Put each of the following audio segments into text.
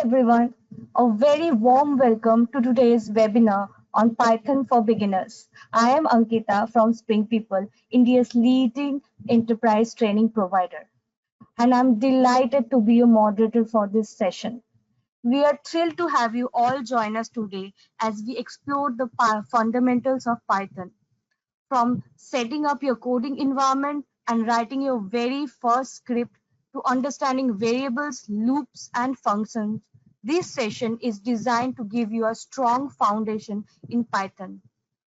everyone, a very warm welcome to today's webinar on Python for Beginners. I am Ankita from SpringPeople, India's leading enterprise training provider, and I'm delighted to be your moderator for this session. We are thrilled to have you all join us today as we explore the fundamentals of Python, from setting up your coding environment and writing your very first script to understanding variables, loops, and functions. This session is designed to give you a strong foundation in Python.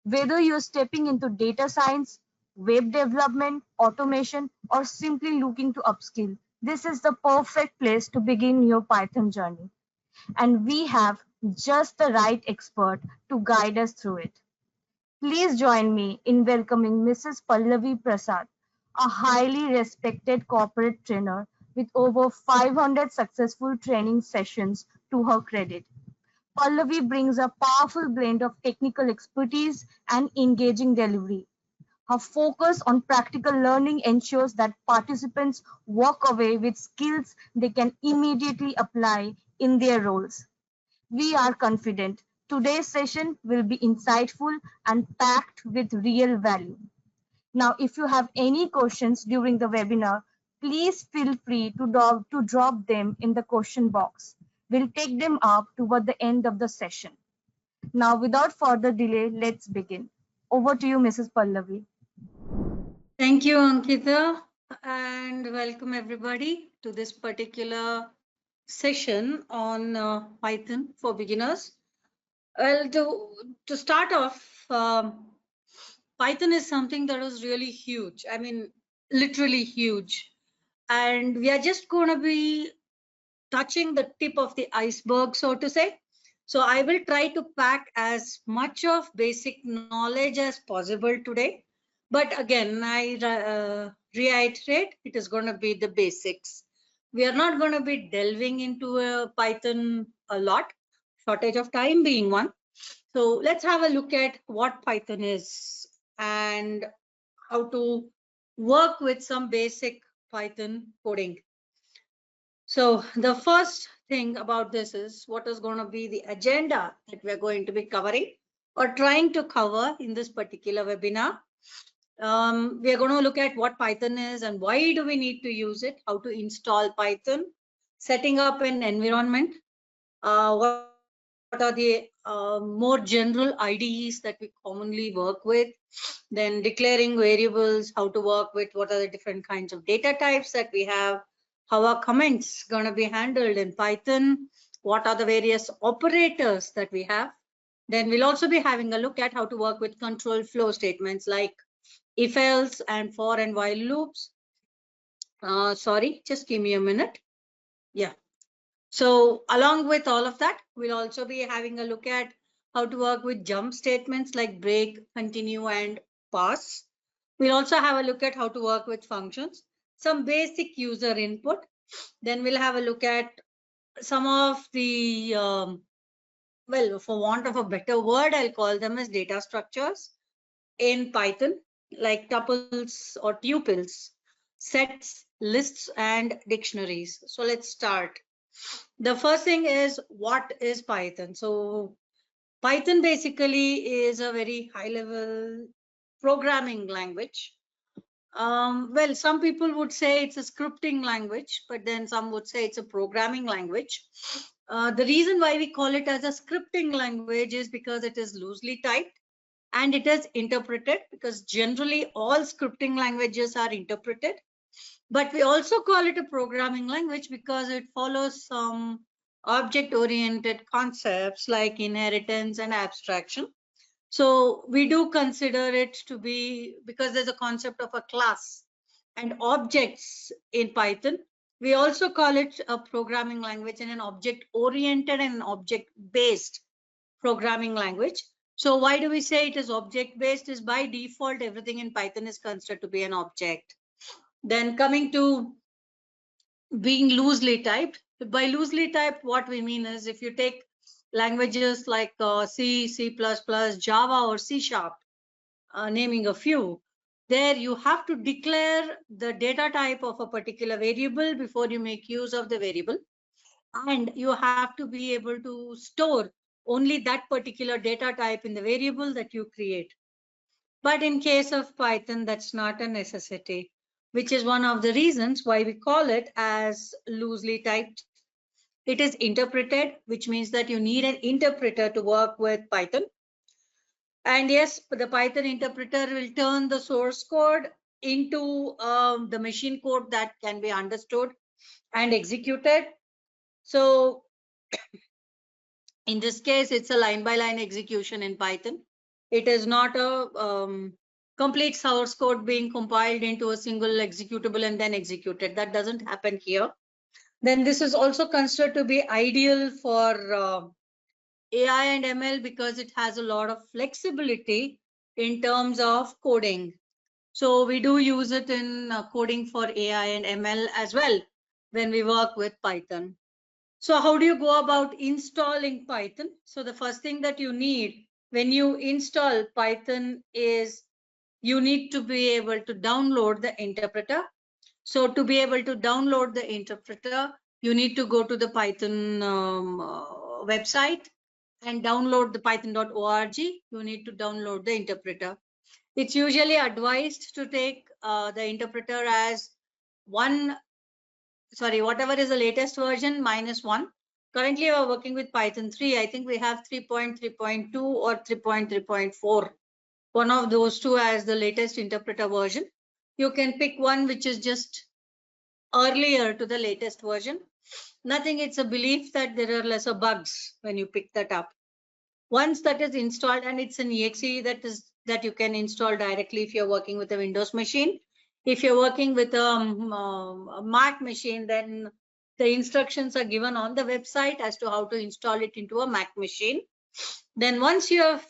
Whether you're stepping into data science, web development, automation, or simply looking to upskill, this is the perfect place to begin your Python journey. And we have just the right expert to guide us through it. Please join me in welcoming Mrs. Pallavi Prasad, a highly respected corporate trainer with over 500 successful training sessions to her credit. Pallavi brings a powerful blend of technical expertise and engaging delivery. Her focus on practical learning ensures that participants walk away with skills they can immediately apply in their roles. We are confident today's session will be insightful and packed with real value. Now, if you have any questions during the webinar, please feel free to drop them in the question box. We'll take them up toward the end of the session. Now, without further delay, let's begin. Over to you, Mrs. Pallavi. Thank you, Ankita, and welcome everybody to this particular session on Python for beginners. Well, to start off, Python is something that is really huge. I mean, literally huge. And we are just going to be touching the tip of the iceberg, so to say. So I will try to pack as much of basic knowledge as possible today. But again, I reiterate, it is going to be the basics. We are not going to be delving into Python a lot, shortage of time being one. So let's have a look at what Python is and how to work with some basic Python coding. So the first thing about this is what is going to be the agenda that we're going to be covering or trying to cover in this particular webinar. We are going to look at what Python is and why do we need to use it, how to install Python, setting up an environment, what are the more general IDEs that we commonly work with, then declaring variables, how to work with what are the different kinds of data types that we have, how are comments going to be handled in Python, what are the various operators that we have. Then we'll also be having a look at how to work with control flow statements like if else and for and while loops. Sorry, just give me a minute. Yeah. So along with all of that, we'll also be having a look at how to work with jump statements like break, continue, and pass. We'll also have a look at how to work with functions, some basic user input. Then we'll have a look at some of the, well, for want of a better word, I'll call them as data structures in Python, like tuples or tuples, sets, lists, and dictionaries. So let's start. The first thing is, what is Python? So Python basically is a very high level programming language. Well, some people would say it's a scripting language, but then some would say it's a programming language. The reason why we call it as a scripting language is because it is loosely typed and it is interpreted, because generally all scripting languages are interpreted. But we also call it a programming language because it follows some object-oriented concepts like inheritance and abstraction. So we do consider it to be, because there's a concept of a class and objects in Python, we also call it a programming language and an object-oriented and an object-based programming language. So why do we say it is object-based? Is by default, everything in Python is considered to be an object. Then coming to being loosely typed. By loosely typed, what we mean is if you take languages like C, C++, Java, or C#, naming a few, there you have to declare the data type of a particular variable before you make use of the variable. and you have to be able to store only that particular data type in the variable that you create. But in case of Python, that's not a necessity, which is one of the reasons why we call it as loosely typed. It is interpreted, which means that you need an interpreter to work with Python. And yes, the Python interpreter will turn the source code into the machine code that can be understood and executed. So in this case, it's a line-by-line execution in Python. It is not a complete source code being compiled into a single executable and then executed. That doesn't happen here. Then this is also considered to be ideal for AI and ML because it has a lot of flexibility in terms of coding. So we do use it in coding for AI and ML as well when we work with Python. So how do you go about installing Python? So the first thing that you need when you install Python is you need to be able to download the interpreter. So to be able to download the interpreter, you need to go to the Python website and download the python.org. You need to download the interpreter. It's usually advised to take the interpreter as whatever is the latest version -1. Currently, we're working with Python 3. I think we have 3.3.2 or 3.3.4. One of those two as the latest interpreter version. You can pick one which is just earlier to the latest version. Nothing, it's a belief that there are lesser bugs when you pick that up. Once that is installed, and it's an exe that you can install directly if you're working with a Windows machine. If you're working with a Mac machine, then the instructions are given on the website as to how to install it into a Mac machine. Then once you have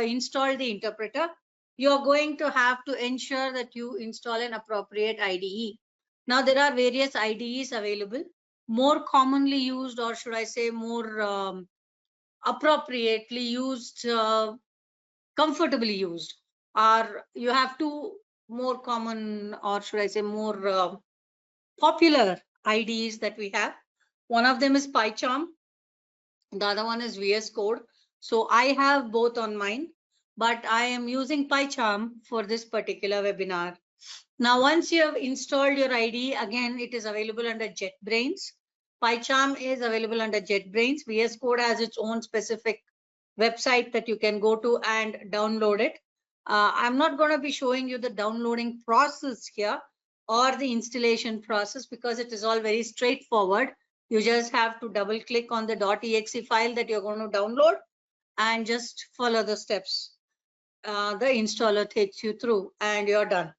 installed the interpreter, you're going to have to ensure that you install an appropriate IDE. Now there are various IDEs available. More commonly used, or should I say more appropriately used, comfortably used, are you have two more common, or should I say more popular IDEs that we have. One of them is PyCharm. The other one is VS Code. So I have both on mine, but I am using PyCharm for this particular webinar. Now, once you have installed your IDE, again, it is available under JetBrains. PyCharm is available under JetBrains. VS Code has its own specific website that you can go to and download it. I'm not going to be showing you the downloading process here or the installation process because it is all very straightforward. You just have to double click on the .exe file that you're going to download and just follow the steps. The installer takes you through and you're done.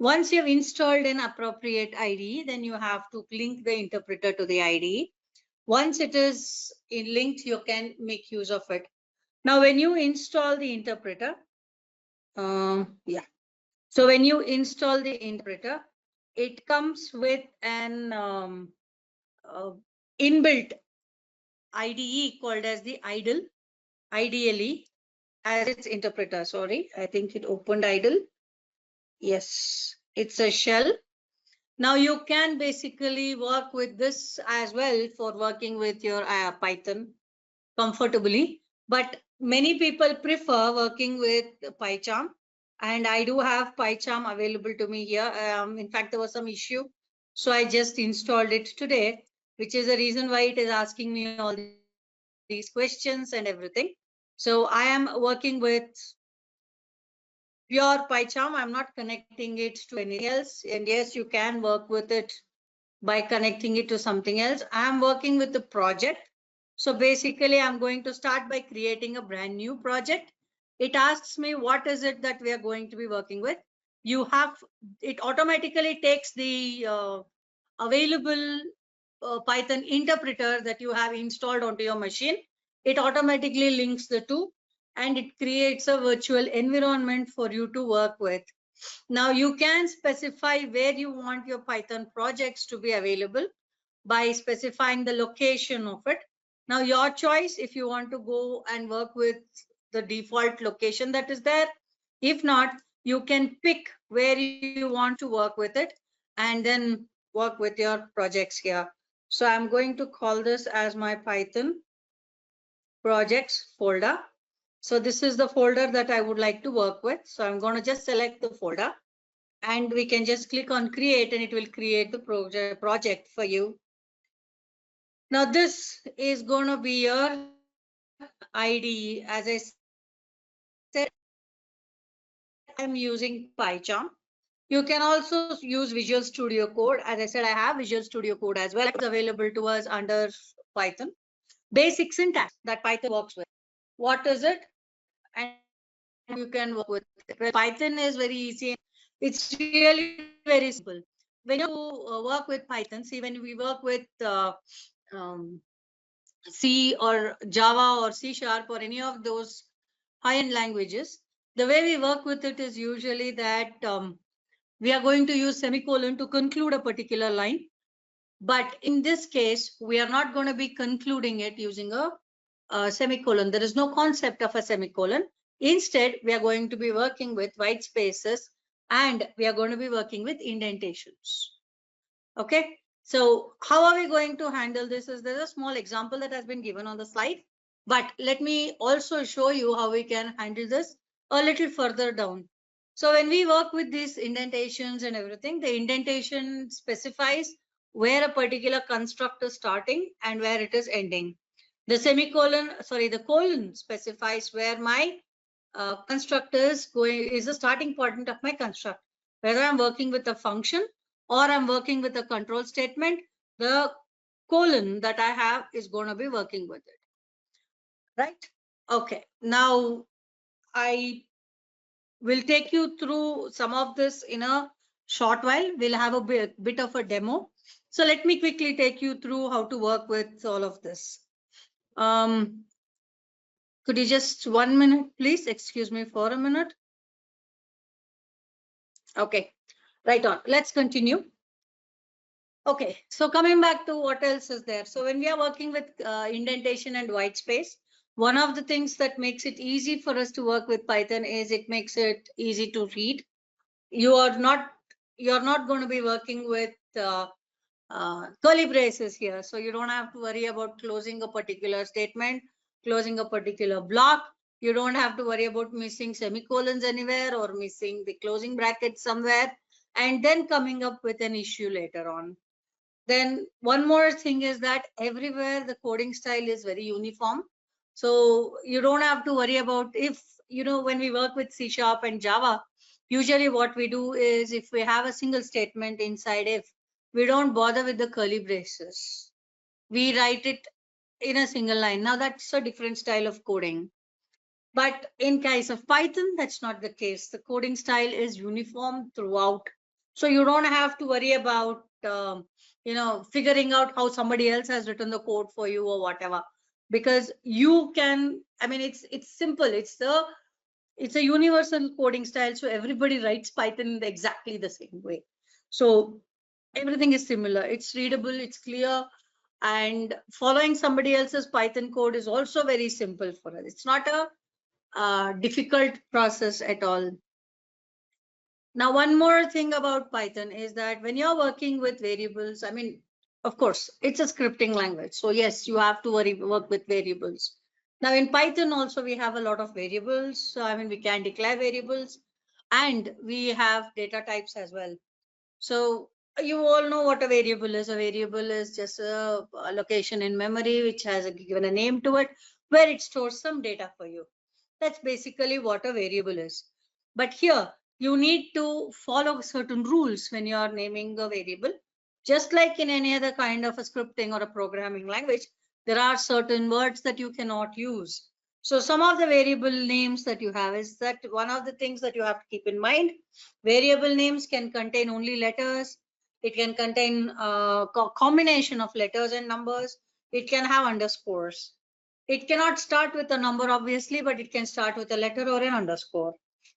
Once you've installed an appropriate IDE, then you have to link the interpreter to the IDE. Once it is linked, you can make use of it. Now, when you install the interpreter, so when you install the interpreter, it comes with an inbuilt IDE called as the IDLE as its interpreter. Sorry, I think it opened idle. Yes, it's a shell. Now you can basically work with this as well for working with your Python comfortably, but many people prefer working with PyCharm, and I do have PyCharm available to me here. In fact, there was some issue, so I just installed it today, which is the reason why it is asking me all these questions and everything. So I am working with pure PyCharm. I'm not connecting it to anything else, and yes, you can work with it by connecting it to something else. I'm working with the project. So basically, I'm going to start by creating a brand new project. It asks me what is it that we are going to be working with. It automatically takes the available Python interpreter that you have installed onto your machine. It automatically links the two and it creates a virtual environment for you to work with. Now you can specify where you want your Python projects to be available by specifying the location of it. Now your choice if you want to go and work with the default location that is there. If not, you can pick where you want to work with it and then work with your projects here. So I'm going to call this as my Python projects folder. So this is the folder that I would like to work with. So I'm going to just select the folder and we can just click on create and it will create the project for you. Now this is going to be your ID. As I said, I'm using PyCharm. You can also use Visual Studio Code. As I said, I have Visual Studio Code as well. It's available to us under Python. Basic syntax that Python works with. What is it? And you can work with it. Well, Python is very easy. It's really very simple. When you work with Python, see when we work with um, C or Java or C Sharp or any of those high-end languages, the way we work with it is usually that we are going to use semicolon to conclude a particular line. But in this case, we are not going to be concluding it using a semicolon. There is no concept of a semicolon. Instead, we are going to be working with white spaces and we are going to be working with indentations. Okay. So how are we going to handle this? There's a small example that has been given on the slide, but let me also show you how we can handle this a little further down. So when we work with these indentations and everything, the indentation specifies where a particular construct is starting and where it is ending. The the colon specifies where my construct is the starting point of my construct. Whether I'm working with a function or I'm working with a control statement, the colon that I have is going to be working with it. Right? Okay. Now I will take you through some of this in a short while. We'll have a bit of a demo. So let me quickly take you through how to work with all of this. Could you just 1 minute, please? Excuse me for a minute. Okay, right on. Let's continue. Okay, so coming back to what else is there. So when we are working with indentation and white space, one of the things that makes it easy for us to work with Python is it makes it easy to read. You're not going to be working with curly braces here. So you don't have to worry about closing a particular statement, closing a particular block. You don't have to worry about missing semicolons anywhere or missing the closing brackets somewhere and then coming up with an issue later on. Then one more thing is that everywhere the coding style is very uniform. So you don't have to worry about if, when we work with C# and Java, usually what we do is if we have a single statement inside if, we don't bother with the curly braces. We write it in a single line. Now that's a different style of coding. But in case of Python, that's not the case. The coding style is uniform throughout. So you don't have to worry about, figuring out how somebody else has written the code for you or whatever, because you can, it's simple. It's a universal coding style. So everybody writes Python exactly the same way. So everything is similar. It's readable, it's clear, and following somebody else's Python code is also very simple for us. It's not a difficult process at all. Now, one more thing about Python is that when you're working with variables, of course, it's a scripting language. So yes, you have to work with variables. Now in Python also, we have a lot of variables. So, we can declare variables and we have data types as well. So you all know what a variable is. A variable is just a location in memory, which has given a name to it, where it stores some data for you. That's basically what a variable is. But here, you need to follow certain rules when you are naming a variable. Just like in any other kind of a scripting or a programming language, there are certain words that you cannot use. So some of the variable names that you have is that one of the things that you have to keep in mind. Variable names can contain only letters. It can contain a combination of letters and numbers. It can have underscores. It cannot start with a number, obviously, but it can start with a letter or an underscore.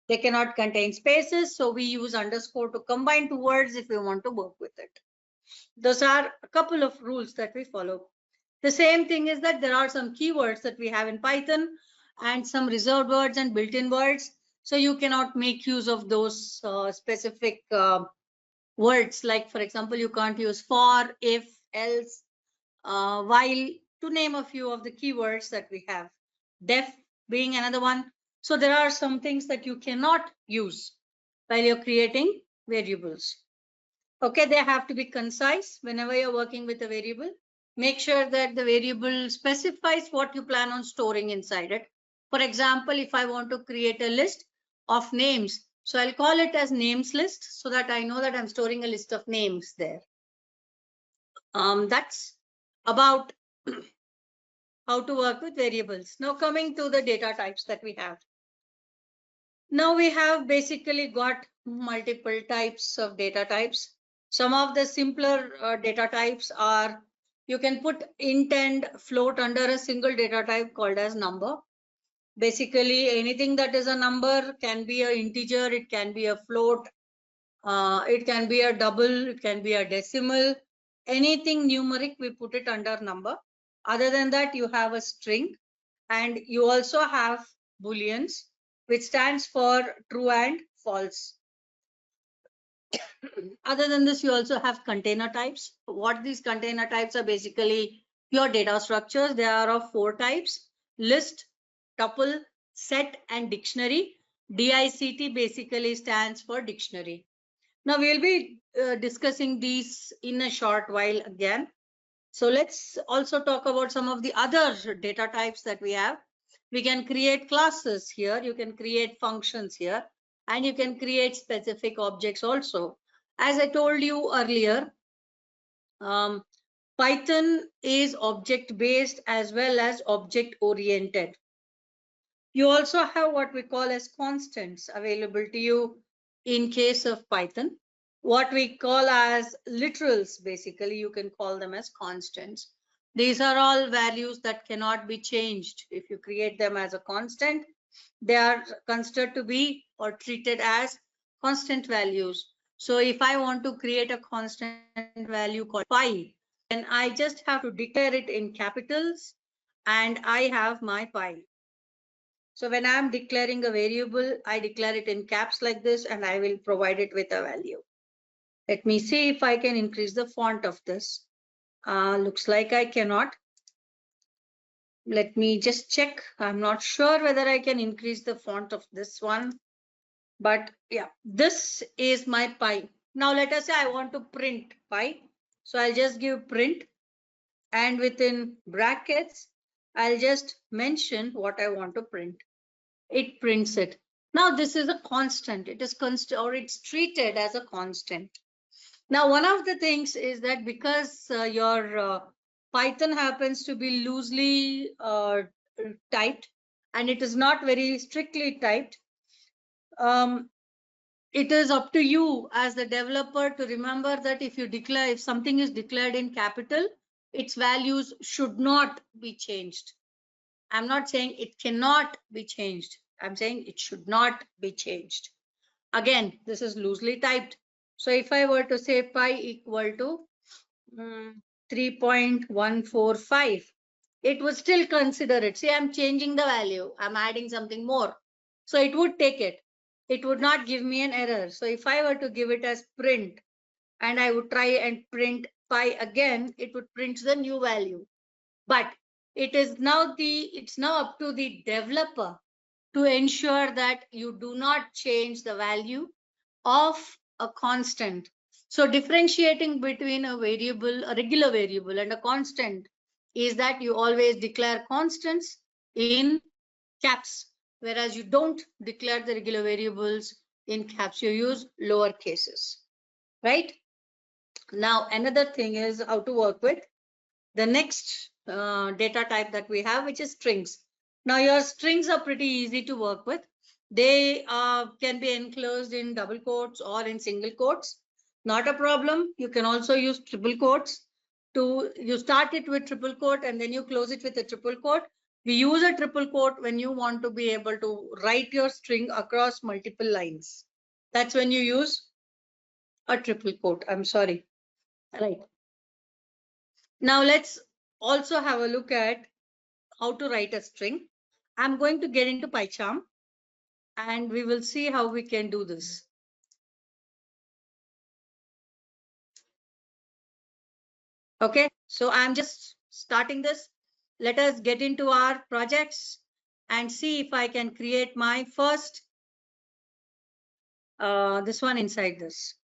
They cannot contain spaces, so we use underscore to combine two words if we want to work with it. Those are a couple of rules that we follow. The same thing is that there are some keywords that we have in Python and some reserved words and built-in words. So you cannot make use of those specific words. Like, for example, you can't use for, if, else. while to name a few of the keywords that we have, def being another one. So there are some things that you cannot use while you're creating variables. Okay, they have to be concise whenever you're working with a variable. Make sure that the variable specifies what you plan on storing inside it. For example, if I want to create a list of names, so I'll call it as names list so that I know that I'm storing a list of names there. That's about how to work with variables. Now coming to the data types that we have. Now we have basically got multiple types of data types. Some of the simpler data types are, you can put int and float under a single data type called as number. Basically, anything that is a number can be an integer, it can be a float, it can be a double, it can be a decimal. Anything numeric, we put it under number. Other than that, you have a string, and you also have booleans, which stands for true and false. Other than this, you also have container types. What these container types are basically your data structures. They are of 4 types: list, tuple, set, and dictionary. DICT basically stands for dictionary. Now we'll be discussing these in a short while again. So let's also talk about some of the other data types that we have. We can create classes here, you can create functions here, and you can create specific objects also. As I told you earlier, Python is object based as well as object oriented. You also have what we call as constants available to you in case of Python. What we call as literals, basically, you can call them as constants. These are all values that cannot be changed. If you create them as a constant, they are considered to be or treated as constant values. So if I want to create a constant value called pi, then I just have to declare it in capitals and I have my pi. So when I'm declaring a variable, I declare it in caps like this, and I will provide it with a value. Let me see if I can increase the font of this. Looks like I cannot. Let me just check. I'm not sure whether I can increase the font of this one. But yeah, this is my pi. Now let us say I want to print pi. So I'll just give print, and within brackets, I'll just mention what I want to print. It prints it. Now this is a constant. It is constant, or it's treated as a constant. Now one of the things is that because your Python happens to be loosely typed and it is not very strictly typed, it is up to you as the developer to remember that if something is declared in capital, its values should not be changed. I'm not saying it cannot be changed. I'm saying it should not be changed. Again, this is loosely typed. So if I were to say pi equal to 3.145, it would still consider it. See, I'm changing the value. I'm adding something more. So it would take it. It would not give me an error. So if I were to give it as print and I would try and print pi again, it would print the new value. But it's now up to the developer to ensure that you do not change the value of a constant. So differentiating between a variable, a regular variable, and a constant is that you always declare constants in caps, whereas you don't declare the regular variables in caps. You use lower cases, right? Now another thing is how to work with the next data type that we have, which is strings. Now your strings are pretty easy to work with. They can be enclosed in double quotes or in single quotes. Not a problem. You can also use triple quotes. You start it with triple quote and then you close it with a triple quote. We use a triple quote when you want to be able to write your string across multiple lines. That's when you use a triple quote. I'm sorry. Right. Now let's also have a look at how to write a string. I'm going to get into PyCharm and we will see how we can do this. Okay, so I'm just starting this, let us get into our projects and see if I can create my first, this one inside this.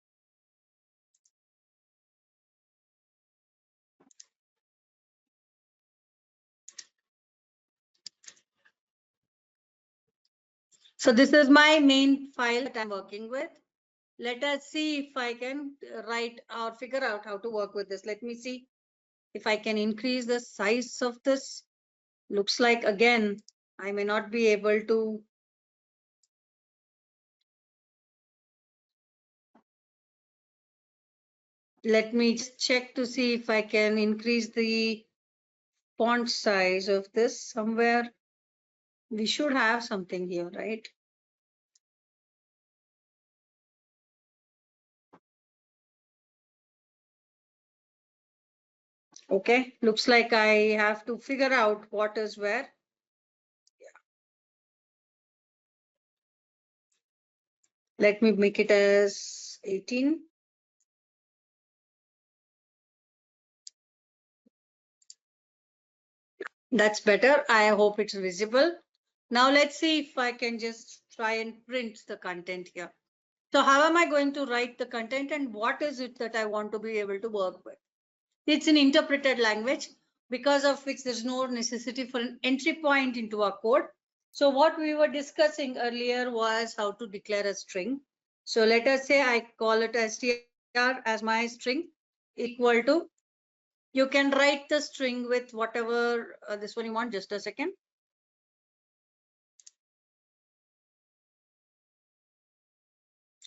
So this is my main file that I'm working with. Let us see if I can write or figure out how to work with this. Let me see if I can increase the size of this. Looks like, again, I may not be able to. Let me just check to see if I can increase the font size of this somewhere. We should have something here, right? Okay, looks like I have to figure out what is where. Let me make it as 18. That's better. I hope it's visible. Now let's see if I can just try and print the content here. So how am I going to write the content and what is it that I want to be able to work with? It's an interpreted language, because of which there's no necessity for an entry point into our code. So what we were discussing earlier was how to declare a string. So let us say I call it str as my string, equal to, you can write the string with whatever this one you want. Just a second.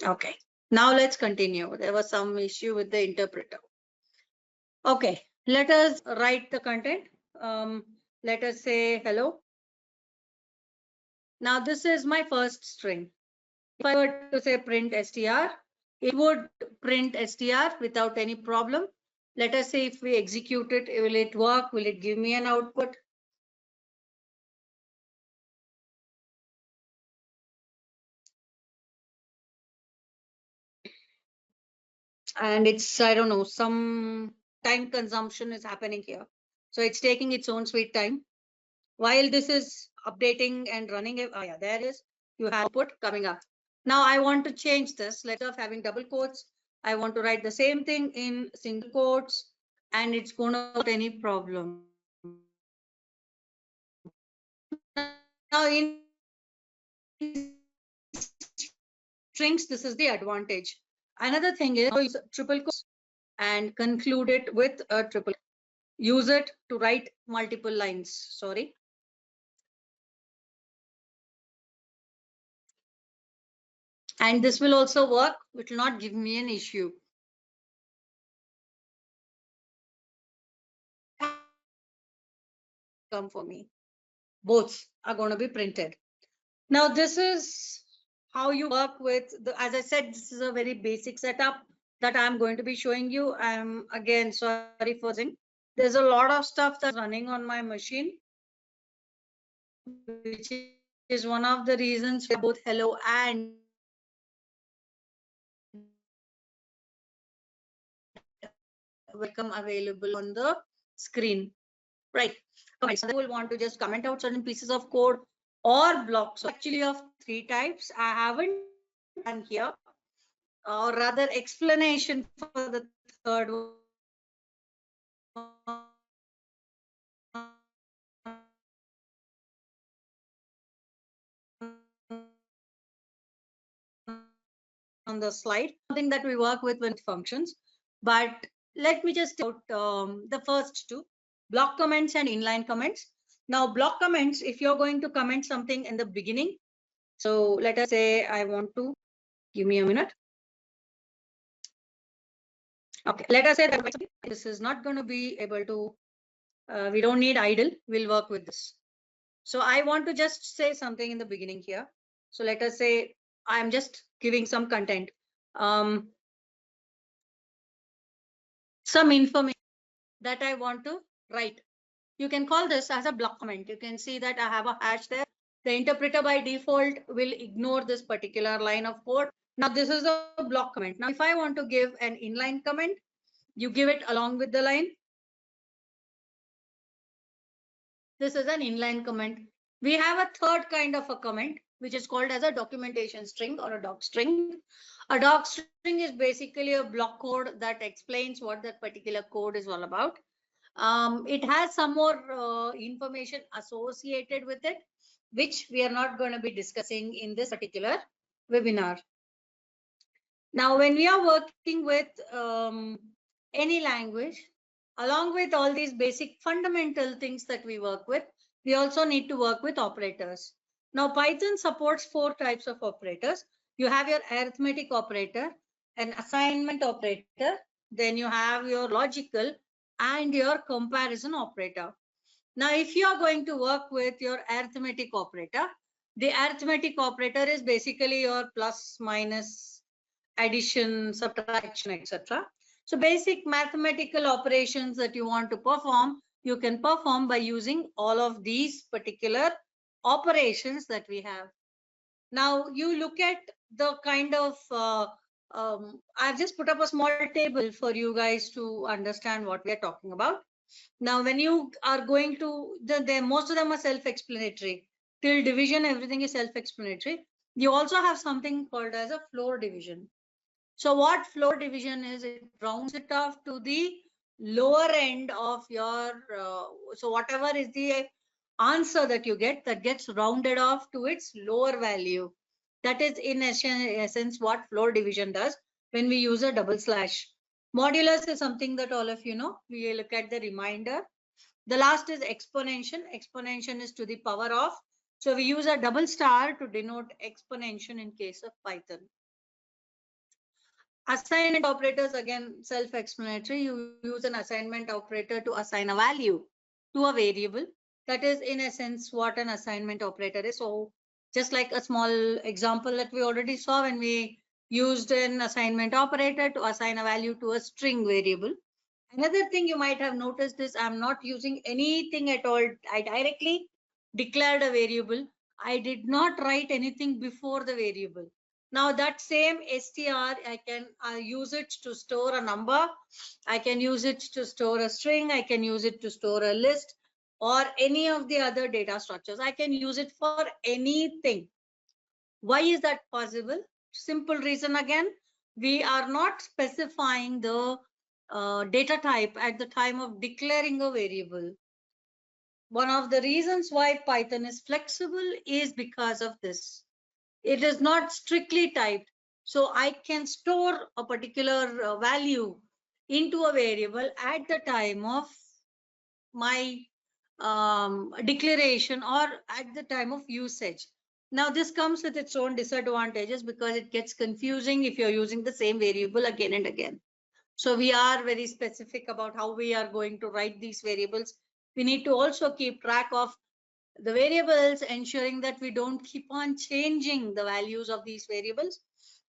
Okay, now let's continue. There was some issue with the interpreter. Okay, let us write the content. Let us say hello. Now this is my first string. If I were to say print str, it would print str without any problem. Let us say if we execute it, will it work? Will it give me an output? And it's, I don't know, some time consumption is happening here. So it's taking its own sweet time. While this is updating and running, yeah, there is, you have output coming up. Now I want to change this. Instead of having double quotes, I want to write the same thing in single quotes, and it's going to without any problem. Now in strings, this is the advantage. Another thing is use triple quotes and conclude it with a triple. Use it to write multiple lines. Sorry. And this will also work. It will not give me an issue. Come for me. Both are going to be printed. Now this is how you work with the, as I said, this is a very basic setup that I'm going to be showing you. I'm again sorry for saying there's a lot of stuff that's running on my machine, which is one of the reasons for both hello and welcome available on the screen. Right. Okay, so they will want to just comment out certain pieces of code or blocks. So actually of three types. I haven't done here, or rather explanation for the third one on the slide. Something that we work with when it functions. But let me just out the first two, block comments and inline comments. Now block comments, if you're going to comment something in the beginning, so let us say I want to, give me a minute. Okay, let us say that this is not going to be able to, we don't need idle, we'll work with this. So I want to just say something in the beginning here. So let us say I'm just giving some content, some information that I want to write. You can call this as a block comment. You can see that I have a hash there. The interpreter by default will ignore this particular line of code. Now this is a block comment. Now if I want to give an inline comment, you give it along with the line. This is an inline comment. We have a third kind of a comment, which is called as a documentation string or a doc string. A doc string is basically a block code that explains what that particular code is all about. It has some more information associated with it, which we are not going to be discussing in this particular webinar. Now, when we are working with any language, along with all these basic fundamental things that we work with, we also need to work with operators. Now, Python supports 4 types of operators. You have your arithmetic operator, an assignment operator, then you have your logical and your comparison operator. Now, if you are going to work with your arithmetic operator, the arithmetic operator is basically your plus, minus, addition, subtraction, etc. So basic mathematical operations that you want to perform, you can perform by using all of these particular operations that we have. Now you look at the kind of, I've just put up a small table for you guys to understand what we are talking about. Now, when you are going to, most of them are self-explanatory. Till division, everything is self-explanatory. You also have something called as a floor division. So what floor division is, it rounds it off to the lower end of your, so whatever is the answer that you get, that gets rounded off to its lower value. That is in essence what floor division does when we use a double slash. Modulus is something that all of you know. We look at the remainder. The last is exponential. Exponential is to the power of. So we use a double star to denote exponential in case of Python. Assignment operators, again, self-explanatory. You use an assignment operator to assign a value to a variable. That is, in essence, what an assignment operator is. So just like a small example that we already saw when we used an assignment operator to assign a value to a string variable. Another thing you might have noticed is I'm not using anything at all. I directly declared a variable. I did not write anything before the variable. Now that same str, I can use it to store a number. I can use it to store a string. I can use it to store a list or any of the other data structures. I can use it for anything. Why is that possible? Simple reason again, we are not specifying the data type at the time of declaring a variable. One of the reasons why Python is flexible is because of this. It is not strictly typed. So I can store a particular value into a variable at the time of my declaration or at the time of usage. Now this comes with its own disadvantages because it gets confusing if you're using the same variable again and again. So we are very specific about how we are going to write these variables. We need to also keep track of the variables, ensuring that we don't keep on changing the values of these variables.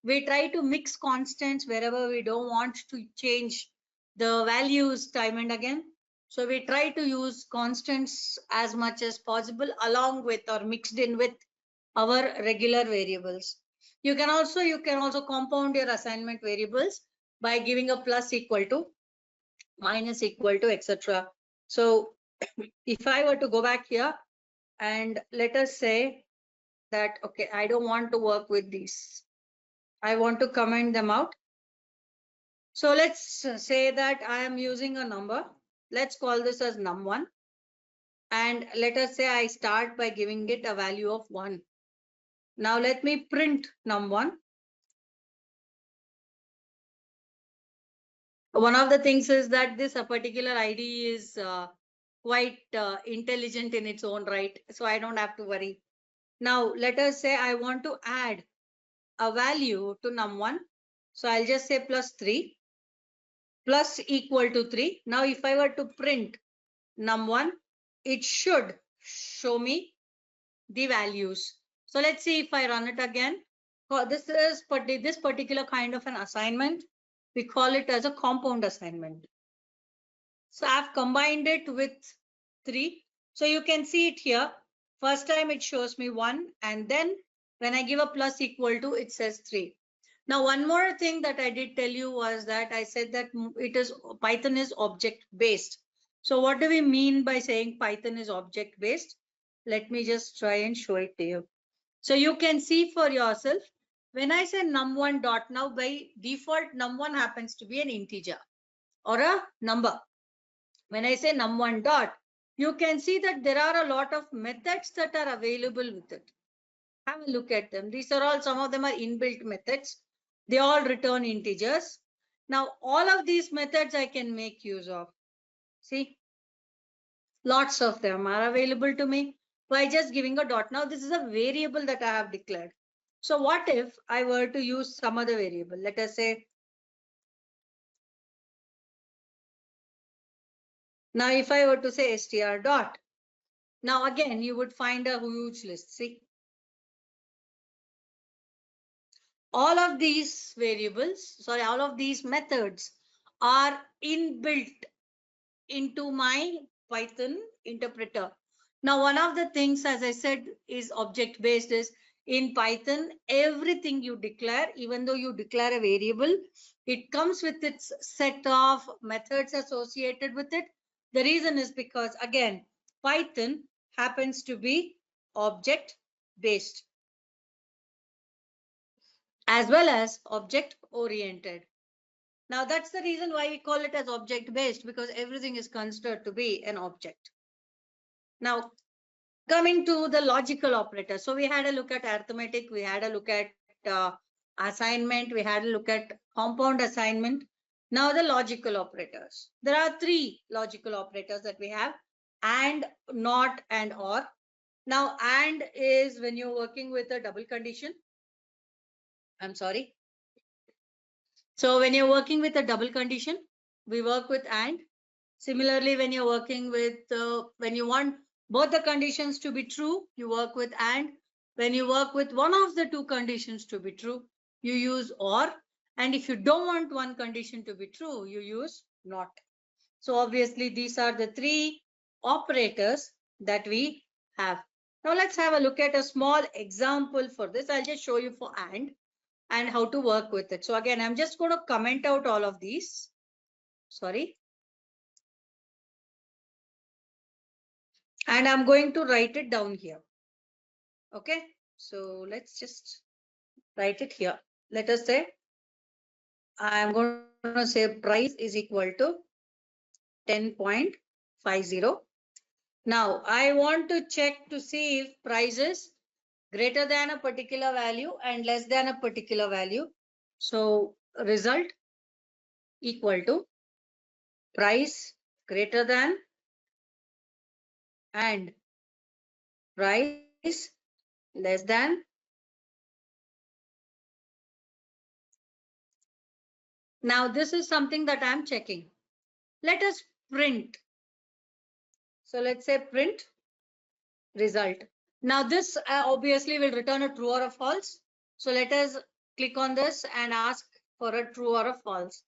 We try to mix constants wherever we don't want to change the values time and again. So we try to use constants as much as possible along with or mixed in with our regular variables. You can also compound your assignment variables by giving a plus equal to, minus equal to, etc. So if I were to go back here and let us say that, okay, I don't want to work with these. I want to comment them out. So let's say that I am using a number. Let's call this as num1. And let us say I start by giving it a value of 1. Now let me print num1. One of the things is that this particular ID is quite intelligent in its own right. So I don't have to worry. Now let us say I want to add a value to num1. So I'll just say plus 3 plus equal to 3. Now if I were to print num1, it should show me the values. So let's see if I run it again. This is this particular kind of an assignment. We call it as a compound assignment. So I've combined it with 3. So you can see it here. First time it shows me 1, and then when I give a plus equal to, it says 3. Now, one more thing that I did tell you was that I said that Python is object based. So what do we mean by saying Python is object based? Let me just try and show it to you. So you can see for yourself, when I say num1 dot, now by default num1 happens to be an integer or a number. When I say num1 dot, you can see that there are a lot of methods that are available with it. Have a look at them. These are all, some of them are inbuilt methods. They all return integers. Now, all of these methods I can make use of. See, lots of them are available to me by just giving a dot. Now, this is a variable that I have declared. So what if I were to use some other variable? Let us say, now if I were to say str dot, now again, you would find a huge list. See, all of these variables, sorry, all of these methods are inbuilt into my Python interpreter. Now, one of the things, as I said, is object based is in Python, everything you declare, even though you declare a variable, it comes with its set of methods associated with it. The reason is because, again, Python happens to be object based as well as object oriented. Now, that's the reason why we call it as object based, because everything is considered to be an object. Now, coming to the logical operator. So we had a look at arithmetic, we had a look at assignment, we had a look at compound assignment. Now the logical operators. There are three logical operators that we have: and, not, and or. Now, and is when you're working with a double condition. I'm sorry. So when you're working with a double condition, we work with and. Similarly, when you're working with, when you want both the conditions to be true, you work with and. When you work with one of the two conditions to be true, you use or. And if you don't want one condition to be true, you use not. So obviously, these are the three operators that we have. Now let's have a look at a small example for this. I'll just show you for and how to work with it. So again, I'm just going to comment out all of these. Sorry. And I'm going to write it down here. Okay, so let's just write it here. Let us say I'm going to say price is equal to 10.50. Now I want to check to see if price is greater than a particular value and less than a particular value. So result equal to price greater than and price less than. Now this is something that I'm checking. Let us print. So let's say print result. Now this obviously will return a true or a false. So let us click on this and ask for a true or a false.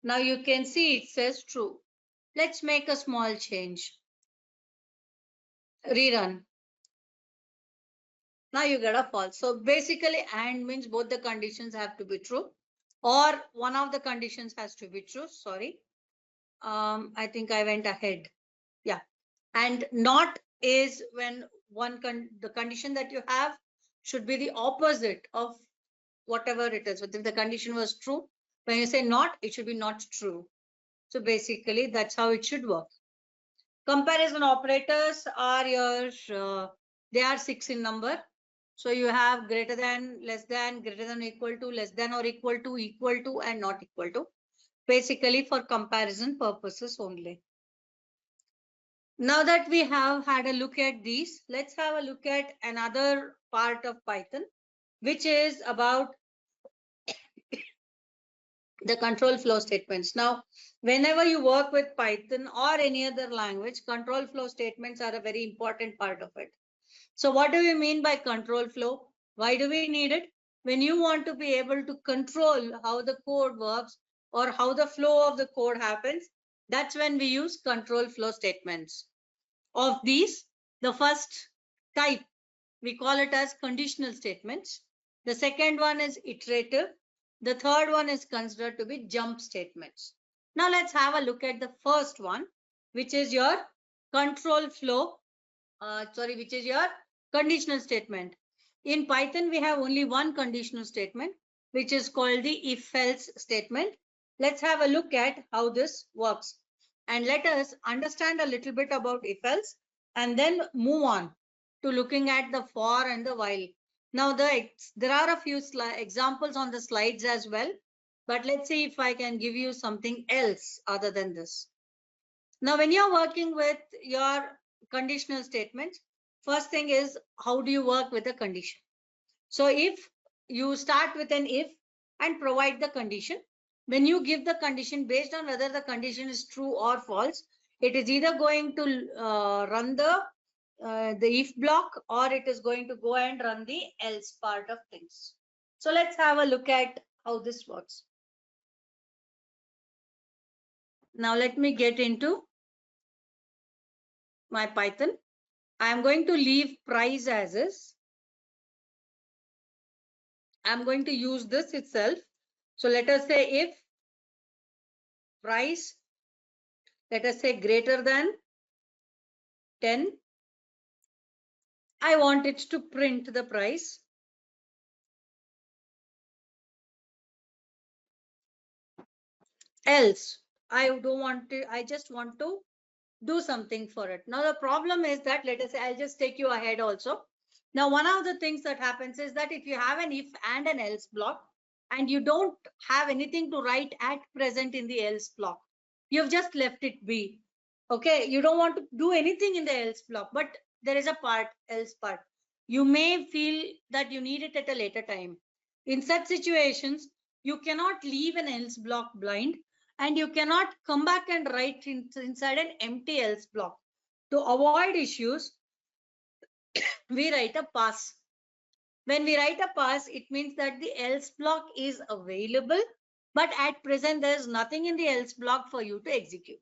Now you can see it says true. Let's make a small change. Rerun. Now you get a false. So basically and means both the conditions have to be true or one of the conditions has to be true. Sorry. I think I went ahead. Yeah. And not is when the condition that you have should be the opposite of whatever it is. But if the condition was true, when you say not, it should be not true. So basically, that's how it should work. Comparison operators are your, they are 6 in number. So you have greater than, less than, greater than, equal to, less than or equal to, and not equal to. Basically for comparison purposes only. Now that we have had a look at these, let's have a look at another part of Python, which is about the control flow statements. Now, whenever you work with Python or any other language, control flow statements are a very important part of it. So what do we mean by control flow? Why do we need it? When you want to be able to control how the code works or how the flow of the code happens, that's when we use control flow statements. Of these, the first type, we call it as conditional statements. The second one is iterative. The third one is considered to be jump statements. Now let's have a look at the first one, which is your control flow, which is your conditional statement. In Python, we have only one conditional statement, which is called the if-else statement. Let's have a look at how this works. And let us understand a little bit about if-else and then move on to looking at the for and the while. Now, there are a few examples on the slides as well, but let's see if I can give you something else other than this. Now, when you're working with your conditional statements, first thing is, how do you work with a condition? So if you start with an if and provide the condition, when you give the condition based on whether the condition is true or false, it is either going to run the if block, or it is going to go and run the else part of things. So let's have a look at how this works. Now let me get into my Python. I am going to leave price as is. I'm going to use this itself. So let us say if price, let us say greater than 10, I want it to print the price. Else, I don't want to, I just want to do something for it. Now the problem is that, let us say, I'll just take you ahead also. Now, one of the things that happens is that if you have an if and an else block and you don't have anything to write at present in the else block, you've just left it be. Okay, you don't want to do anything in the else block, but there is a part, else part. You may feel that you need it at a later time. In such situations, you cannot leave an else block blind, and you cannot come back and write inside an empty else block. To avoid issues, we write a pass. When we write a pass, it means that the else block is available, but at present there is nothing in the else block for you to execute.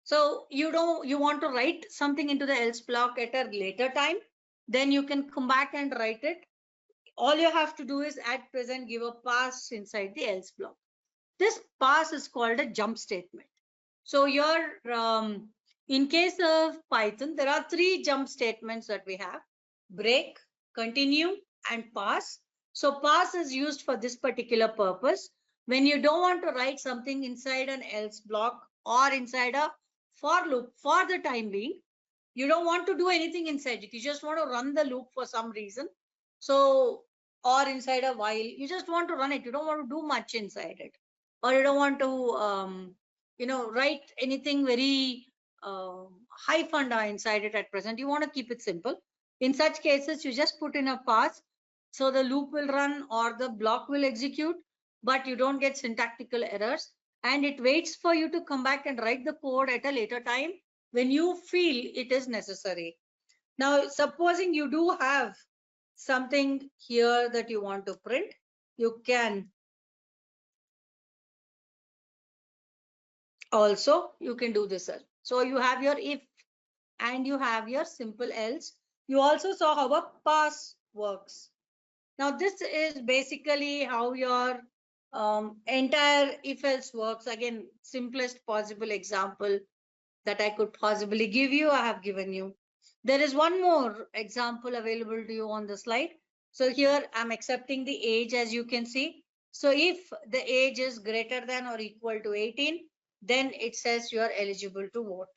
So you want to write something into the else block at a later time, then you can come back and write it. All you have to do is at present give a pass inside the else block. This pass is called a jump statement. So in case of Python, there are 3 jump statements that we have: break, continue, and pass. So pass is used for this particular purpose. When you don't want to write something inside an else block or inside a for loop for the time being, you don't want to do anything inside it. You just want to run the loop for some reason. So, or inside a while, you just want to run it. You don't want to do much inside it, or you don't want to, write anything very high funda inside it at present. You want to keep it simple. In such cases, you just put in a pass, so the loop will run or the block will execute, but you don't get syntactical errors, and it waits for you to come back and write the code at a later time when you feel it is necessary. Now, supposing you do have something here that you want to print, you can you can do this. So you have your if and you have your simple else. You also saw how a pass works. Now, this is basically how your entire if else works. Again, simplest possible example that I could possibly give you, I have given you. There is one more example available to you on the slide. So here I'm accepting the age, as you can see. So if the age is greater than or equal to 18, then it says you are eligible to vote.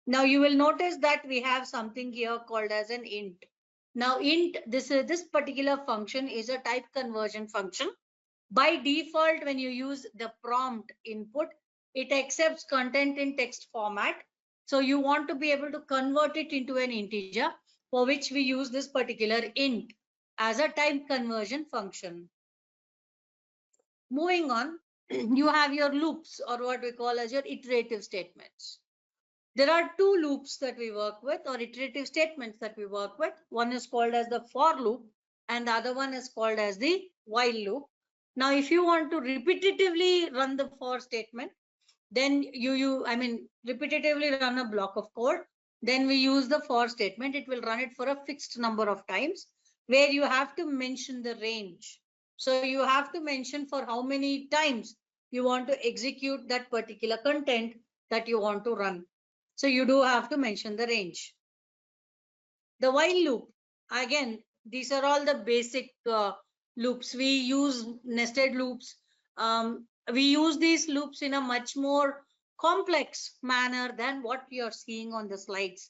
Now you will notice that we have something here called as an int. Now int, this particular function is a type conversion function. By default, when you use the prompt input, it accepts content in text format. So you want to be able to convert it into an integer, for which we use this particular int as a type conversion function. Moving on, you have your loops, or what we call as your iterative statements. There are 2 loops that we work with, or iterative statements that we work with. One is called as the for loop, and the other one is called as the while loop. Now, if you want to repetitively run the for statement, then repetitively run a block of code, then we use the for statement. It will run it for a fixed number of times, where you have to mention the range. So you have to mention for how many times you want to execute that particular content that you want to run. So you do have to mention the range. The while loop, again, these are all the basic loops. We use nested loops. We use these loops in a much more complex manner than what you're seeing on the slides.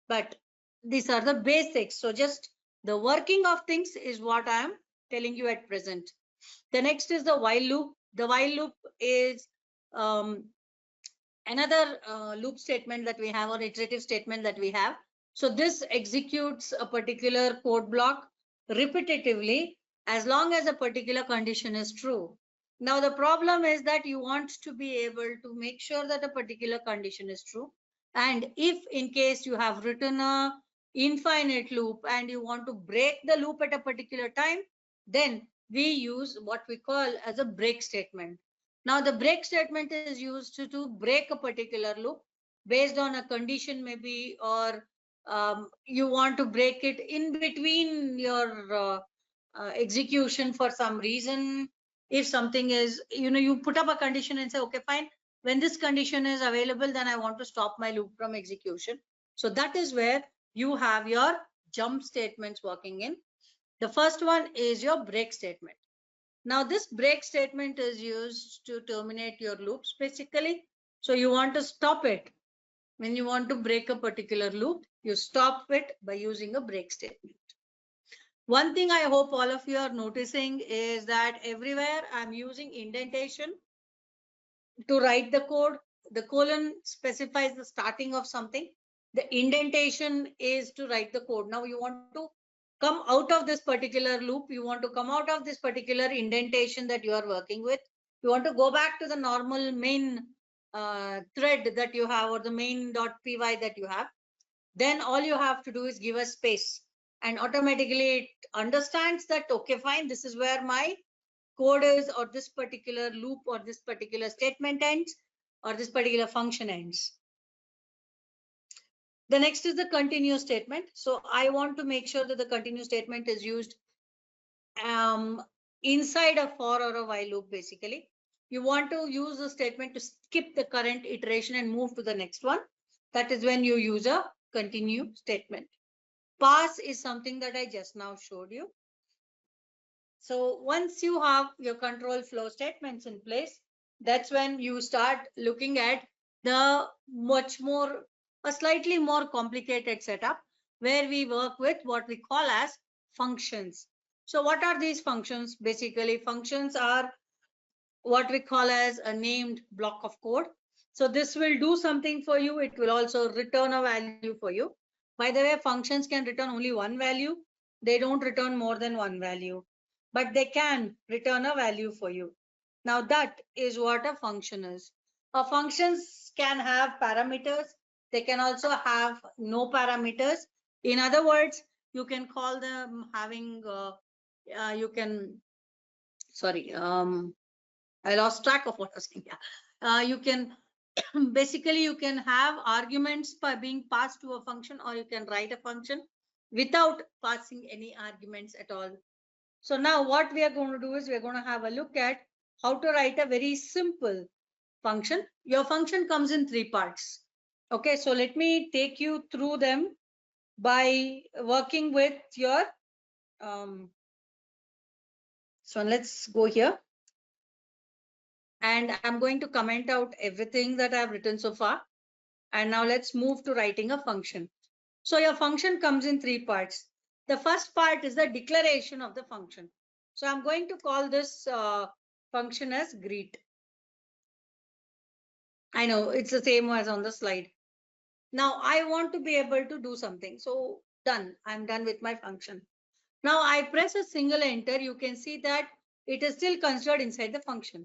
But these are the basics. So just the working of things is what I am telling you at present. The next is the while loop. The while loop is another loop statement that we have, or iterative statement that we have. So this executes a particular code block repetitively as long as a particular condition is true. Now the problem is that you want to be able to make sure that a particular condition is true. And if in case you have written a infinite loop and you want to break the loop at a particular time, then we use what we call as a break statement. Now the break statement is used to break a particular loop based on a condition maybe, or you want to break it in between your execution for some reason. If something is, you put up a condition and say, okay, fine, when this condition is available, then I want to stop my loop from execution. So that is where you have your jump statements working in. The first one is your break statement. Now this break statement is used to terminate your loops basically. So you want to stop it. When you want to break a particular loop, you stop it by using a break statement. One thing I hope all of you are noticing is that everywhere I'm using indentation to write the code. The colon specifies the starting of something. The indentation is to write the code. Now you want to come out of this particular loop. You want to come out of this particular indentation that you are working with. You want to go back to the normal main thread that you have, or the main.py that you have. Then all you have to do is give a space, and automatically it understands that, okay, fine, this is where my code is, or this particular loop, or this particular statement ends, or this particular function ends. The next is the continue statement. So I want to make sure that the continue statement is used inside a for or a while loop. Basically, you want to use the statement to skip the current iteration and move to the next one. That is when you use a continue statement. Pass is something that I just now showed you. So once you have your control flow statements in place, that's when you start looking at the a slightly more complicated setup, where we work with what we call as functions. So what are these functions? Basically, functions are what we call as a named block of code. So this will do something for you. It will also return a value for you. By the way, functions can return only one value. They don't return more than one value, but they can return a value for you. Now that is what a function is. Functions can have parameters. They can also have no parameters. In other words, you can call them having, you can, sorry, I lost track of what I was saying. Yeah. You can basically, you can have arguments by being passed to a function, or you can write a function without passing any arguments at all. So now what we are going to do is we're going to have a look at how to write a very simple function. Your function comes in three parts. Okay, so let me take you through them by working with your, so let's go here. And I'm going to comment out everything that I've written so far. And now let's move to writing a function. So your function comes in three parts. The first part is the declaration of the function. So I'm going to call this function as greet. I know it's the same as on the slide. Now I want to be able to do something. So done. I'm done with my function. Now I press a single enter. You can see that it is still considered inside the function.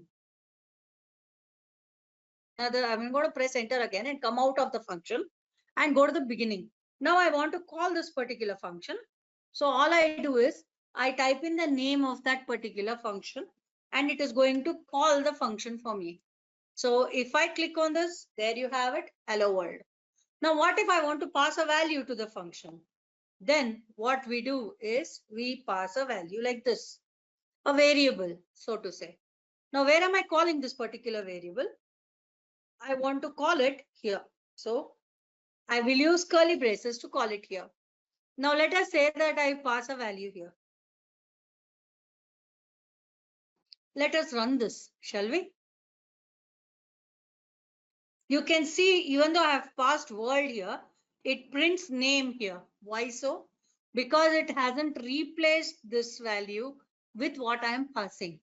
I'm going to press enter again and come out of the function and go to the beginning. Now I want to call this particular function. So all I do is I type in the name of that particular function, and it is going to call the function for me. So if I click on this, there you have it, hello world. Now what if I want to pass a value to the function? Then what we do is we pass a value like this, a variable, so to say. Now where am I calling this particular variable? I want to call it here. So I will use curly braces to call it here. Now let us say that I pass a value here. Let us run this, shall we? You can see, even though I have passed world here, it prints name here. Why so? Because it hasn't replaced this value with what I am passing.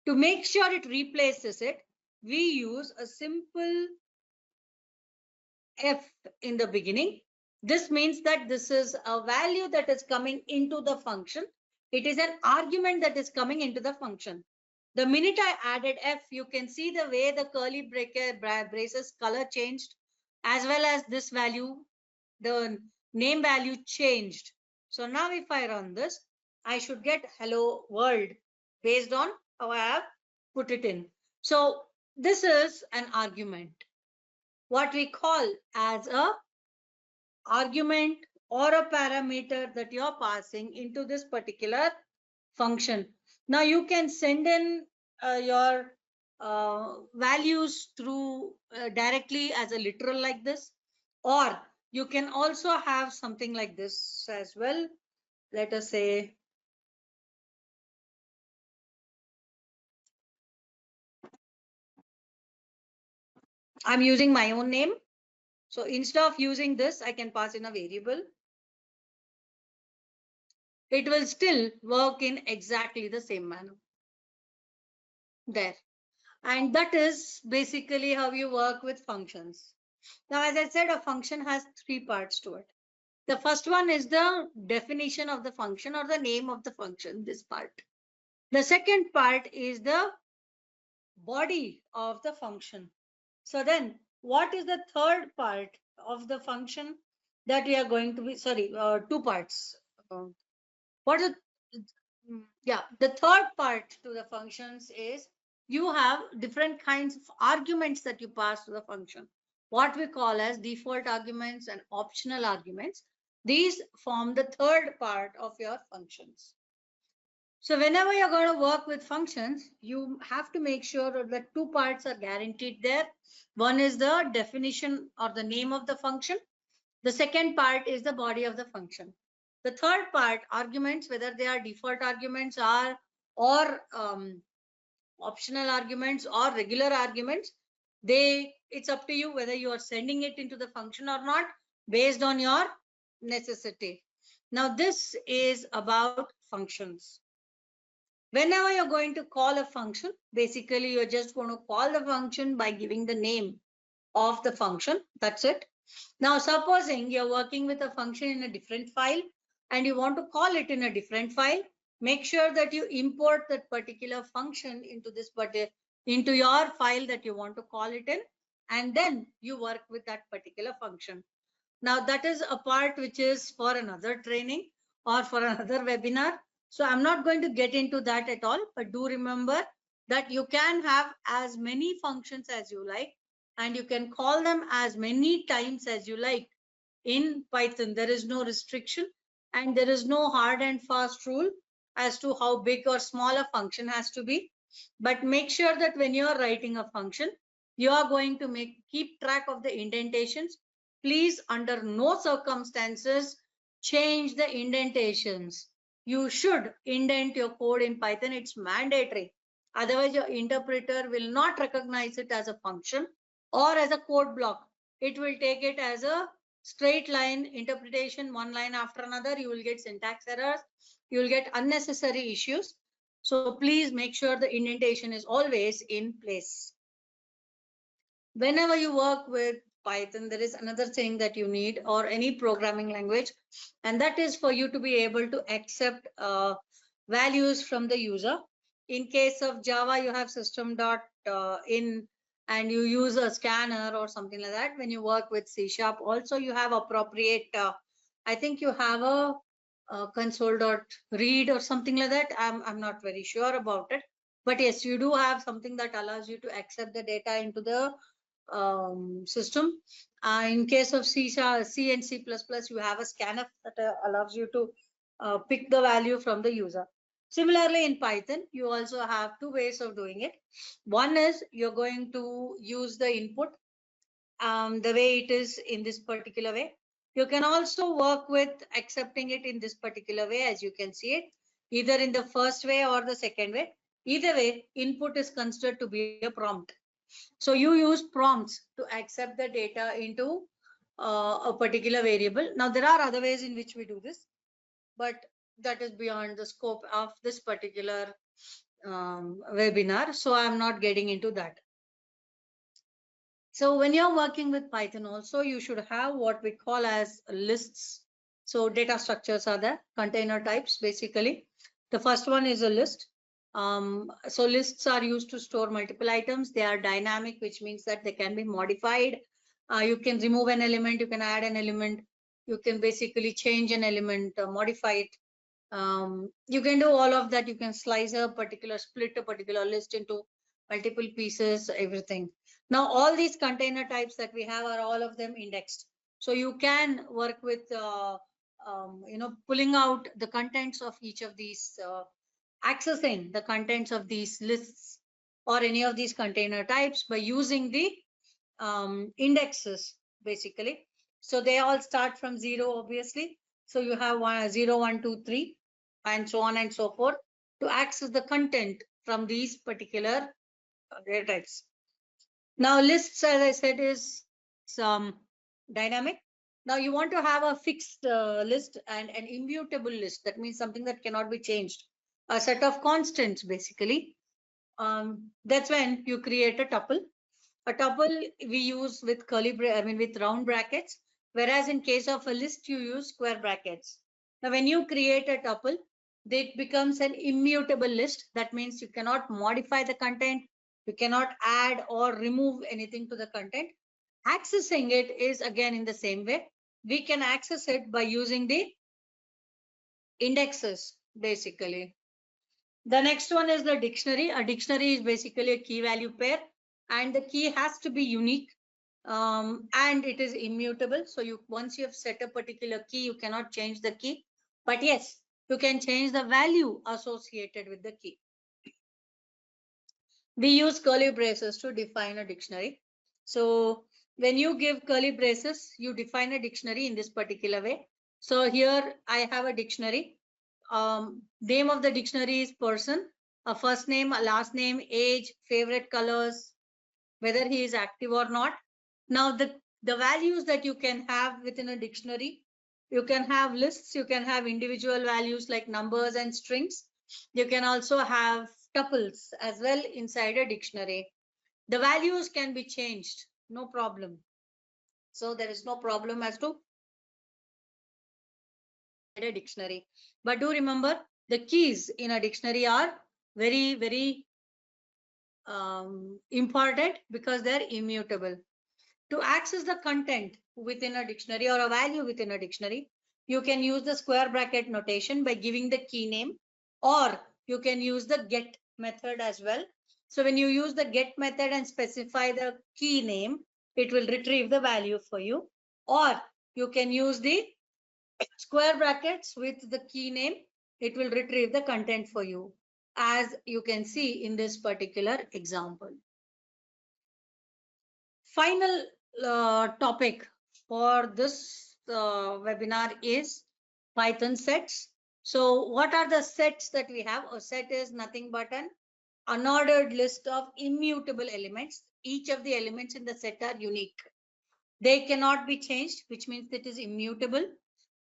To make sure it replaces it, we use a simple F in the beginning. This means that this is a value that is coming into the function. It is an argument that is coming into the function. The minute I added F, you can see the way the curly braces color changed, as well as this value, the name value changed. So now if I run this, I should get hello world based on how I have put it in. So this is an argument, what we call as a argument or a parameter that you're passing into this particular function. Now you can send in your values through directly as a literal like this, or you can also have something like this as well. Let us say I'm using my own name. So instead of using this, I can pass in a variable. It will still work in exactly the same manner. There. And that is basically how you work with functions. Now, as I said, a function has three parts to it. The first one is the definition of the function or the name of the function, this part. The second part is the body of the function. So then what is the third part of the function that we are going to be, sorry, two parts. What is, yeah, the third part to the functions is you have different kinds of arguments that you pass to the function, what we call as default arguments and optional arguments. These form the third part of your functions. So whenever you're going to work with functions, you have to make sure that two parts are guaranteed there. One is the definition or the name of the function. The second part is the body of the function. The third part, arguments, whether they are default arguments or optional arguments or regular arguments, it's up to you whether you are sending it into the function or not based on your necessity. Now this is about functions. Whenever you're going to call a function, basically you're just going to call the function by giving the name of the function. That's it. Now, supposing you're working with a function in a different file and you want to call it in a different file, make sure that you import that particular function into your file that you want to call it in, and then you work with that particular function. Now, that is a part which is for another training or for another webinar. So I'm not going to get into that at all, but do remember that you can have as many functions as you like, and you can call them as many times as you like. In Python, there is no restriction and there is no hard and fast rule as to how big or small a function has to be. But make sure that when you are writing a function, you are going to keep track of the indentations. Please, under no circumstances, change the indentations. You should indent your code in Python. It's mandatory. Otherwise, your interpreter will not recognize it as a function or as a code block. It will take it as a straight line interpretation, one line after another. You will get syntax errors. You will get unnecessary issues. So please make sure the indentation is always in place. Whenever you work with Python, there is another thing that you need, or any programming language, and that is for you to be able to accept values from the user. In case of Java, you have system.in and you use a scanner or something like that. When you work with C#, also you have appropriate, I think you have a console.read or something like that. I'm not very sure about it. But yes, you do have something that allows you to accept the data into the system. In case of C and C++, you have a scanf that allows you to pick the value from the user. Similarly, in Python, you also have two ways of doing it. One is you're going to use the input the way it is in this particular way. You can also work with accepting it in this particular way, as you can see it, either in the first way or the second way. Either way, input is considered to be a prompt. So you use prompts to accept the data into a particular variable. Now, there are other ways in which we do this, but that is beyond the scope of this particular webinar. So I'm not getting into that. So when you're working with Python also, you should have what we call as lists. So data structures are the container types, basically. The first one is a list. So lists are used to store multiple items. They are dynamic, which means that they can be modified. You can remove an element, you can add an element, you can basically change an element, modify it. You can do all of that. You can slice a particular, split a particular list into multiple pieces, everything. Now, all these container types that we have are all of them indexed. So you can work with, pulling out the contents of each of these, accessing the contents of these lists or any of these container types by using the indexes, basically. So they all start from 0, obviously. So you have 0, 1, 2, 3, and so on and so forth to access the content from these particular data types. Now, lists, as I said, is dynamic. Now, you want to have a fixed list and an immutable list. That means something that cannot be changed. A set of constants, basically. That's when you create a tuple. A tuple we use with with round brackets, whereas in case of a list, you use square brackets. Now, when you create a tuple, it becomes an immutable list. That means you cannot modify the content, you cannot add or remove anything to the content. Accessing it is again in the same way. We can access it by using the indexes, basically. The next one is the dictionary. A dictionary is basically a key value pair, and the key has to be unique, and it is immutable. So once you have set a particular key, you cannot change the key. But yes, you can change the value associated with the key. We use curly braces to define a dictionary. So when you give curly braces, you define a dictionary in this particular way. So here I have a dictionary. Name of the dictionary is person, a first name, a last name, age, favorite colors, whether he is active or not. Now the values that you can have within a dictionary, you can have lists, you can have individual values like numbers and strings. You can also have tuples as well inside a dictionary. The values can be changed, no problem. So there is no problem as to a dictionary. But do remember, the keys in a dictionary are very, very important because they're immutable. To access the content within a dictionary or a value within a dictionary, you can use the square bracket notation by giving the key name, or you can use the get method as well. So when you use the get method and specify the key name, it will retrieve the value for you. Or you can use the square brackets with the key name, it will retrieve the content for you, as you can see in this particular example. Final topic for this webinar is Python sets. So what are the sets that we have? A set is nothing but an unordered list of immutable elements. Each of the elements in the set are unique. They cannot be changed, which means it is immutable.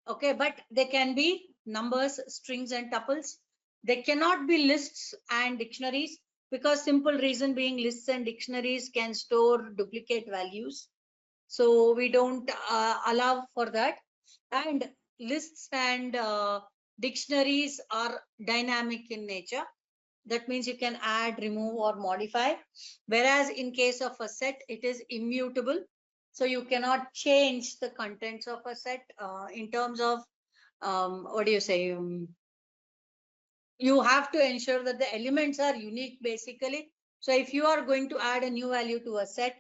Okay, but they can be numbers, strings, and tuples. They cannot be lists and dictionaries, because simple reason being lists and dictionaries can store duplicate values. So we don't allow for that. And lists and dictionaries are dynamic in nature. That means you can add, remove, or modify. Whereas in case of a set, it is immutable. So you cannot change the contents of a set in terms of, what do you say? You have to ensure that the elements are unique, basically. So if you are going to add a new value to a set,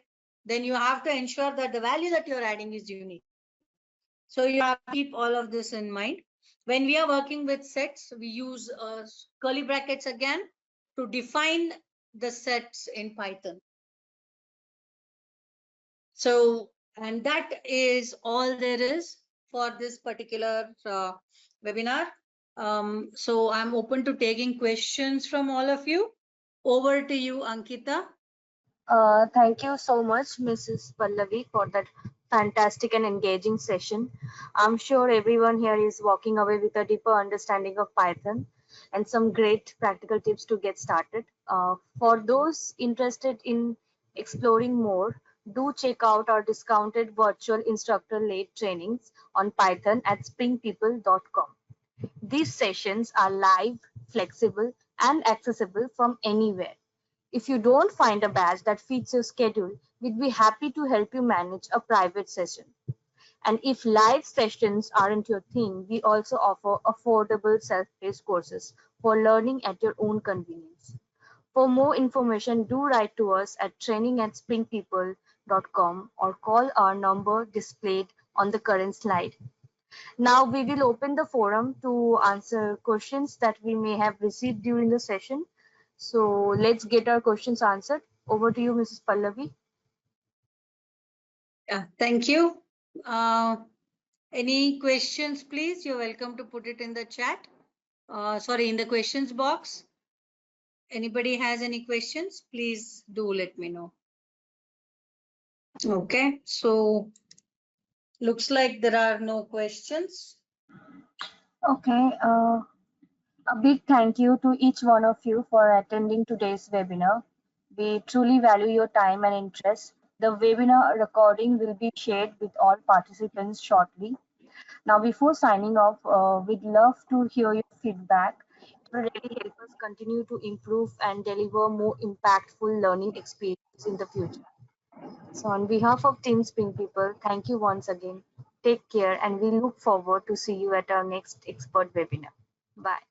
then you have to ensure that the value that you're adding is unique. So you have to keep all of this in mind. When we are working with sets, we use curly brackets again to define the sets in Python. So, and that is all there is for this particular webinar. So I'm open to taking questions from all of you. Over to you, Ankita. Thank you so much, Mrs. Pallavi, for that fantastic and engaging session. I'm sure everyone here is walking away with a deeper understanding of Python and some great practical tips to get started. For those interested in exploring more, do check out our discounted virtual instructor-led trainings on Python at springpeople.com. These sessions are live, flexible, and accessible from anywhere. If you don't find a batch that fits your schedule, we'd be happy to help you manage a private session. And if live sessions aren't your thing, we also offer affordable self-paced courses for learning at your own convenience. For more information, do write to us at training@springpeople.com or call our number displayed on the current slide. Now we will open the forum to answer questions that we may have received during the session. So let's get our questions answered. Over to you, Mrs. Pallavi. Yeah, thank you. Uh, any questions, please? You're welcome to put it in the chat. Sorry, in the questions box. Anybody has any questions, please do let me know. Okay, so looks like there are no questions. Okay, a big thank you to each one of you for attending today's webinar. We truly value your time and interest. The webinar recording will be shared with all participants shortly. Now, before signing off, we'd love to hear your feedback. It will really help us continue to improve and deliver more impactful learning experience in the future. So, on behalf of Team Spring People, thank you once again. Take care, and we look forward to see you at our next expert webinar. Bye.